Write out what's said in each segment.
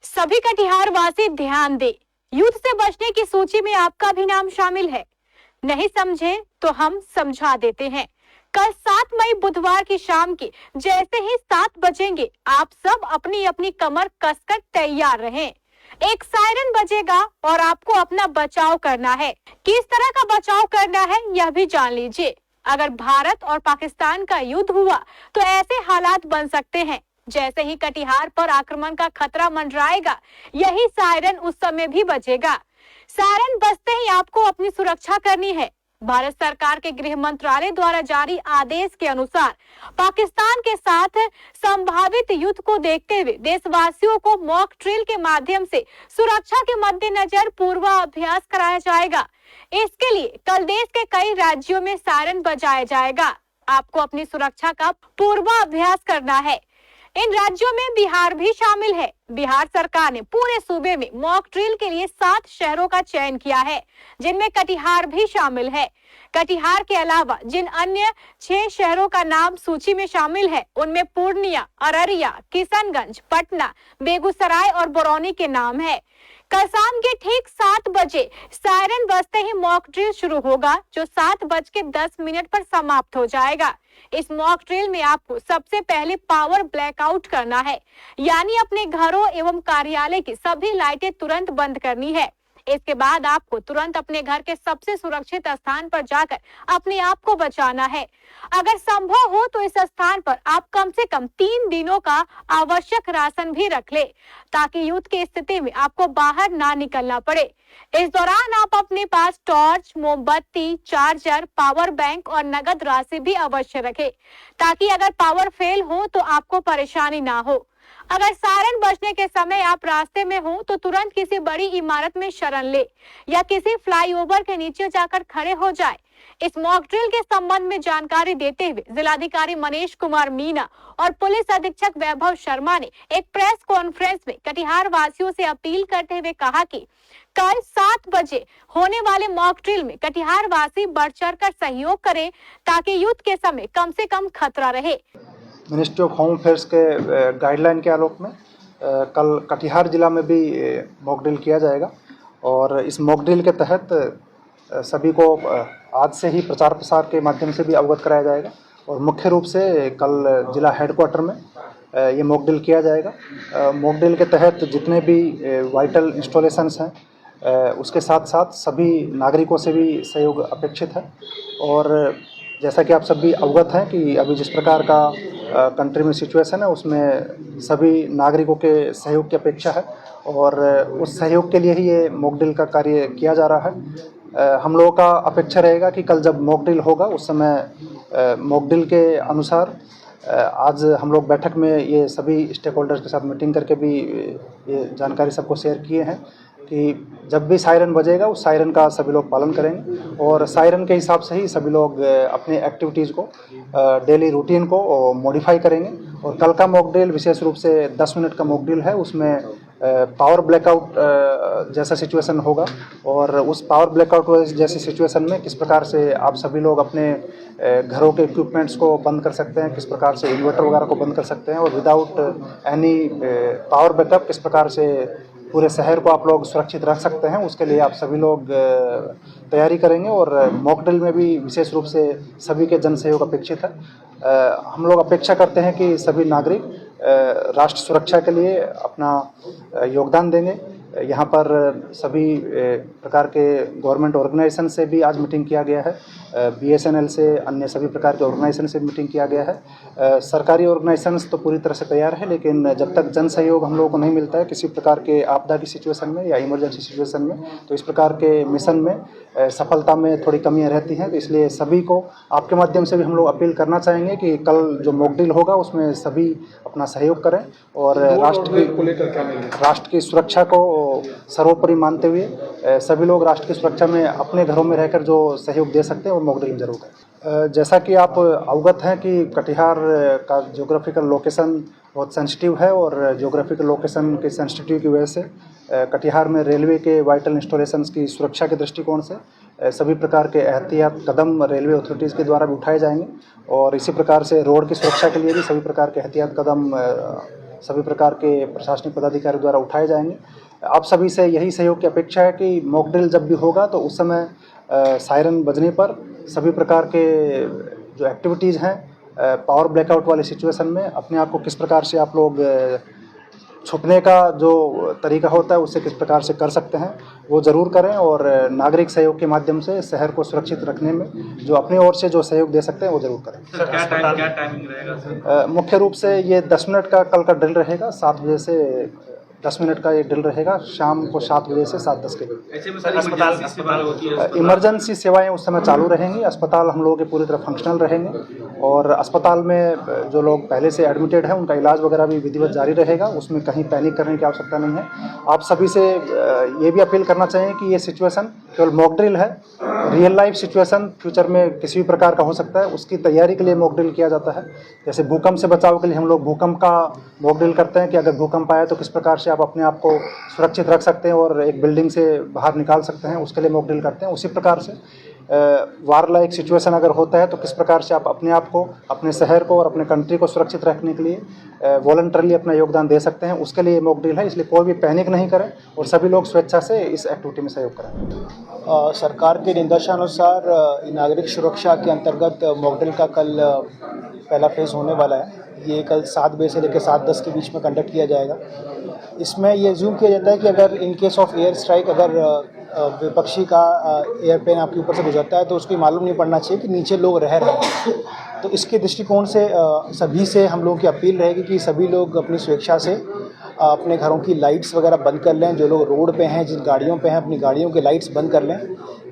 सभी कटिहार वासी ध्यान दे, युद्ध से बचने की सूची में आपका भी नाम शामिल है। नहीं समझे तो हम समझा देते हैं। कल 7 मई बुधवार की शाम के जैसे ही 7 बजेंगे, आप सब अपनी अपनी कमर कसकर तैयार रहें। एक सायरन बजेगा और आपको अपना बचाव करना है। किस तरह का बचाव करना है यह भी जान लीजिए। अगर भारत और पाकिस्तान का युद्ध हुआ तो ऐसे हालात बन सकते हैं। जैसे ही कटिहार पर आक्रमण का खतरा मंडराएगा, यही सायरन उस समय भी बजेगा। सायरन बजते ही आपको अपनी सुरक्षा करनी है। भारत सरकार के गृह मंत्रालय द्वारा जारी आदेश के अनुसार पाकिस्तान के साथ संभावित युद्ध को देखते हुए देशवासियों को मॉक ड्रिल के माध्यम से सुरक्षा के मद्देनजर पूर्वाभ्यास कराया जाएगा। इसके लिए कल देश के कई राज्यों में सायरन बजाया जाएगा। आपको अपनी सुरक्षा का पूर्वाभ्यास करना है। इन राज्यों में बिहार भी शामिल है। बिहार सरकार ने पूरे सूबे में मॉक ड्रिल के लिए 7 शहरों का चयन किया है, जिनमें कटिहार भी शामिल है। कटिहार के अलावा जिन अन्य 6 शहरों का नाम सूची में शामिल है, उनमें पूर्णिया, अररिया, किशनगंज, पटना, बेगूसराय और बरौनी के नाम है। कल शाम के ठीक 7 बजे सायरन बजते ही मॉक ड्रिल शुरू होगा, जो 7:10 पर समाप्त हो जाएगा। इस मॉक ड्रिल में आपको सबसे पहले पावर ब्लैकआउट करना है, यानी अपने घरों एवं कार्यालय की सभी लाइटें तुरंत बंद करनी है। इसके बाद आपको तुरंत अपने घर के सबसे सुरक्षित स्थान पर जाकर अपने आप को बचाना है। अगर संभव हो तो इस स्थान पर आप कम से कम 3 दिनों का आवश्यक राशन भी रख ले, ताकि युद्ध की स्थिति में आपको बाहर ना निकलना पड़े। इस दौरान आप अपने पास टॉर्च, मोमबत्ती, चार्जर, पावर बैंक और नगद राशि भी अवश्य रखें, ताकि अगर पावर फेल हो तो आपको परेशानी ना हो। अगर सायरन बजने के समय आप रास्ते में हो तो तुरंत किसी बड़ी इमारत में शरण ले या किसी फ्लाईओवर के नीचे जाकर खड़े हो जाए। इस मॉक ड्रिल के संबंध में जानकारी देते हुए जिलाधिकारी मनीष कुमार मीना और पुलिस अधीक्षक वैभव शर्मा ने एक प्रेस कॉन्फ्रेंस में कटिहार वासियों से अपील करते हुए कहा कि कल 7 बजे होने वाले मॉक ड्रिल में कटिहार वासी बढ़ चढ़कर सहयोग करें, ताकि युद्ध के समय कम से कम खतरा रहे। मिनिस्ट्री ऑफ होम अफेयर्स के गाइडलाइन के आलोक में कल कटिहार जिला में भी मॉक ड्रिल किया जाएगा और इस मॉक ड्रिल के तहत सभी को आज से ही प्रचार प्रसार के माध्यम से भी अवगत कराया जाएगा और मुख्य रूप से कल जिला हेडक्वार्टर में ये मॉक ड्रिल किया जाएगा। मॉक ड्रिल के तहत जितने भी वाइटल इंस्टॉलेशंस हैं उसके साथ साथ सभी नागरिकों से भी सहयोग अपेक्षित है और जैसा कि आप सब भी अवगत हैं कि अभी जिस प्रकार का कंट्री में सिचुएशन है उसमें सभी नागरिकों के सहयोग की अपेक्षा है और उस सहयोग के लिए ही ये मॉक ड्रिल का कार्य किया जा रहा है। हम लोगों का अपेक्षा रहेगा कि कल जब मॉक ड्रिल होगा उस समय मॉक ड्रिल के अनुसार आज हम लोग बैठक में ये सभी स्टेक होल्डर्स के साथ मीटिंग करके भी ये जानकारी सबको शेयर किए हैं कि जब भी सायरन बजेगा उस सायरन का सभी लोग पालन करेंगे और सायरन के हिसाब से ही सभी लोग अपने एक्टिविटीज़ को डेली रूटीन को मॉडिफाई करेंगे। और कल का मॉक ड्रिल विशेष रूप से 10 मिनट का मॉक ड्रिल है, उसमें पावर ब्लैकआउट जैसा सिचुएशन होगा और उस पावर ब्लैकआउट जैसी सिचुएशन में किस प्रकार से आप सभी लोग अपने घरों के इक्विपमेंट्स को बंद कर सकते हैं, किस प्रकार से इन्वर्टर वगैरह को बंद कर सकते हैं और विदाउट एनी पावर बैकअप किस प्रकार से पूरे शहर को आप लोग सुरक्षित रख सकते हैं, उसके लिए आप सभी लोग तैयारी करेंगे और मॉक ड्रिल में भी विशेष रूप से सभी के जन सहयोग अपेक्षित है। हम लोग अपेक्षा करते हैं कि सभी नागरिक राष्ट्र सुरक्षा के लिए अपना योगदान देंगे। यहाँ पर सभी प्रकार के गवर्नमेंट ऑर्गेनाइजेशन से भी आज मीटिंग किया गया है, BSNL से, अन्य सभी प्रकार के ऑर्गेनाइजेशन से मीटिंग किया गया है। सरकारी ऑर्गेनाइजेशंस तो पूरी तरह से तैयार है, लेकिन जब तक जन सहयोग हम लोगों को नहीं मिलता है किसी प्रकार के आपदा की सिचुएशन में या इमरजेंसी सिचुएशन में, तो इस प्रकार के मिशन में सफलता में थोड़ी कमियां रहती हैं। तो इसलिए सभी को आपके माध्यम से भी हम लोग अपील करना चाहेंगे कि कल जो मॉक ड्रिल होगा उसमें सभी अपना सहयोग करें और राष्ट्र की सुरक्षा को सर्वोपरि मानते हुए सभी लोग राष्ट्र की सुरक्षा में अपने घरों में रहकर जो सहयोग दे सकते हैं वो मॉक ड्रिल जरूर करें। जैसा कि आप अवगत हैं कि कटिहार का ज्योग्राफिकल लोकेशन बहुत सेंसिटिव है और ज्योग्राफिकल लोकेशन के सेंसिटिव की वजह से कटिहार में रेलवे के वाइटल इंस्टॉलेशंस की सुरक्षा के दृष्टिकोण से सभी प्रकार के एहतियात कदम रेलवे अथॉरिटीज़ के द्वारा भी उठाए जाएंगे और इसी प्रकार से रोड की सुरक्षा के लिए भी सभी प्रकार के एहतियात कदम सभी प्रकार के प्रशासनिक पदाधिकारी द्वारा उठाए जाएंगे। आप सभी से यही सहयोग की अपेक्षा है कि मॉक ड्रिल जब भी होगा तो उस समय सायरन बजने पर सभी प्रकार के जो एक्टिविटीज़ हैं पावर ब्लैकआउट वाली सिचुएशन में अपने आप को किस प्रकार से आप लोग छुपने का जो तरीका होता है उससे किस प्रकार से कर सकते हैं वो ज़रूर करें और नागरिक सहयोग के माध्यम से शहर को सुरक्षित रखने में जो अपनी ओर से जो सहयोग दे सकते हैं वो ज़रूर करें। सर क्या टाइमिंग रहेगा सर? मुख्य रूप से ये 10 मिनट का कल का ड्रिल रहेगा। 7 बजे से 10 मिनट का ये ड्रिल रहेगा, शाम को 7 बजे से 7:10 के बीच। ऐसे में सर इमरजेंसी सेवाएं होती है, इमरजेंसी सेवाएं उस समय चालू रहेंगी। अस्पताल हम लोगों के पूरी तरह फंक्शनल रहेंगे और अस्पताल में जो लोग पहले से एडमिटेड हैं उनका इलाज वगैरह भी विधिवत जारी रहेगा। उसमें कहीं पैनिक करने की आवश्यकता नहीं है। आप सभी से ये भी अपील करना चाहिए कि ये सिचुएशन केवल मॉक ड्रिल है। रियल लाइफ सिचुएशन फ्यूचर में किसी भी प्रकार का हो सकता है, उसकी तैयारी के लिए मॉक ड्रिल किया जाता है। जैसे भूकंप से बचाव के लिए हम लोग भूकंप का मॉक ड्रिल करते हैं कि अगर भूकंप आए तो किस प्रकार से आप अपने आप को सुरक्षित रख सकते हैं और एक बिल्डिंग से बाहर निकाल सकते हैं, उसके लिए मॉक ड्रिल करते हैं। उसी प्रकार से वार लाइक सिचुएशन अगर होता है तो किस प्रकार से आप अपने आप को, अपने शहर को और अपने कंट्री को सुरक्षित रखने के लिए वॉलंटरली अपना योगदान दे सकते हैं, उसके लिए मॉक ड्रिल है। इसलिए कोई भी पैनिक नहीं करें और सभी लोग स्वेच्छा से इस एक्टिविटी में सहयोग करें। सरकार के निर्देशानुसार नागरिक सुरक्षा के अंतर्गत मॉक ड्रिल का कल पहला फेज़ होने वाला है। ये कल 7 बजे से लेकर 7:10 के बीच में कंडक्ट किया जाएगा। इसमें ये एज्यूम किया जाता है कि अगर in case of air strike अगर विपक्षी का एयरप्लेन आपके ऊपर से गुजरता है तो उसको मालूम नहीं पड़ना चाहिए कि नीचे लोग रह रहे हैं। तो इसके दृष्टिकोण से सभी से हम लोगों की अपील रहेगी कि सभी लोग अपनी स्वेच्छा से अपने घरों की लाइट्स वगैरह बंद कर लें। जो लोग रोड पे हैं, जिन गाड़ियों पे हैं, अपनी गाड़ियों की लाइट्स बंद कर लें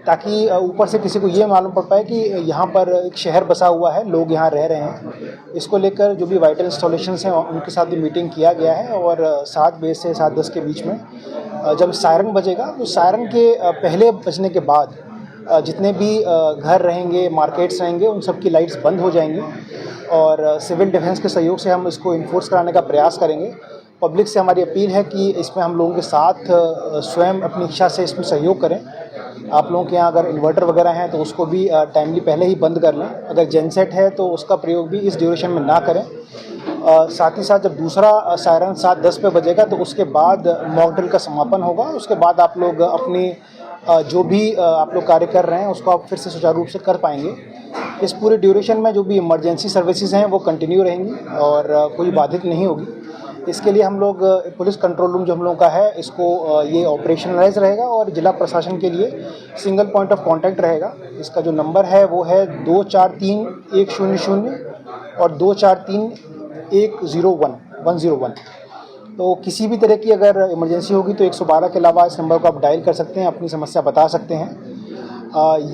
ताकि ऊपर से किसी को ये मालूम पड़ पाए कि यहाँ पर एक शहर बसा हुआ है, लोग यहाँ रह रहे हैं। इसको लेकर जो भी वाइटल इंस्टॉलेशंस हैं उनके साथ भी मीटिंग किया गया है और 7 बजे से 7:10 के बीच में जब सायरन बजेगा तो सायरन के पहले बजने के बाद जितने भी घर रहेंगे, मार्केट्स रहेंगे, उन सब की लाइट्स बंद हो जाएंगी और सिविल डिफेंस के सहयोग से हम इसको इन्फोर्स कराने का प्रयास करेंगे। पब्लिक से हमारी अपील है कि इसमें हम लोगों के साथ स्वयं अपनी इच्छा से इसमें सहयोग करें। आप लोगों के यहाँ अगर इन्वर्टर वगैरह हैं तो उसको भी टाइमली पहले ही बंद कर लें। अगर जेनसेट है तो उसका प्रयोग भी इस ड्यूरेशन में ना करें। साथ ही साथ जब दूसरा सायरन 7:10 पे बजेगा तो उसके बाद मॉक ड्रिल का समापन होगा। उसके बाद आप लोग अपनी जो भी आप लोग कार्य कर रहे हैं उसको आप फिर से सुचारू रूप से कर पाएंगे। इस पूरे ड्यूरेशन में जो भी इमरजेंसी सर्विसेज हैं वो कंटिन्यू रहेंगी और कोई बाधित नहीं होगी। इसके लिए हम लोग पुलिस कंट्रोल रूम जो हम लोगों का है इसको ये ऑपरेशनलाइज रहेगा और जिला प्रशासन के लिए सिंगल पॉइंट ऑफ कांटेक्ट रहेगा। इसका जो नंबर है वो है 243100 और 243101 तो किसी भी तरह की अगर इमरजेंसी होगी तो 112 के अलावा इस नंबर को आप डायल कर सकते हैं, अपनी समस्या बता सकते हैं।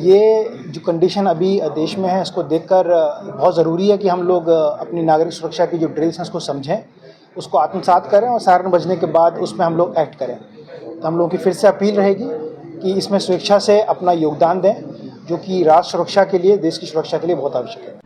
ये जो कंडीशन अभी देश में है इसको देखकर बहुत ज़रूरी है कि हम लोग अपनी नागरिक सुरक्षा की जो ड्रिल्स हैं उसको समझें, उसको आत्मसात करें और सायरन बजने के बाद उसमें हम लोग एक्ट करें। तो हम लोगों की फिर से अपील रहेगी कि इसमें स्वेच्छा से अपना योगदान दें, जो कि राष्ट्र सुरक्षा के लिए, देश की सुरक्षा के लिए बहुत आवश्यक है।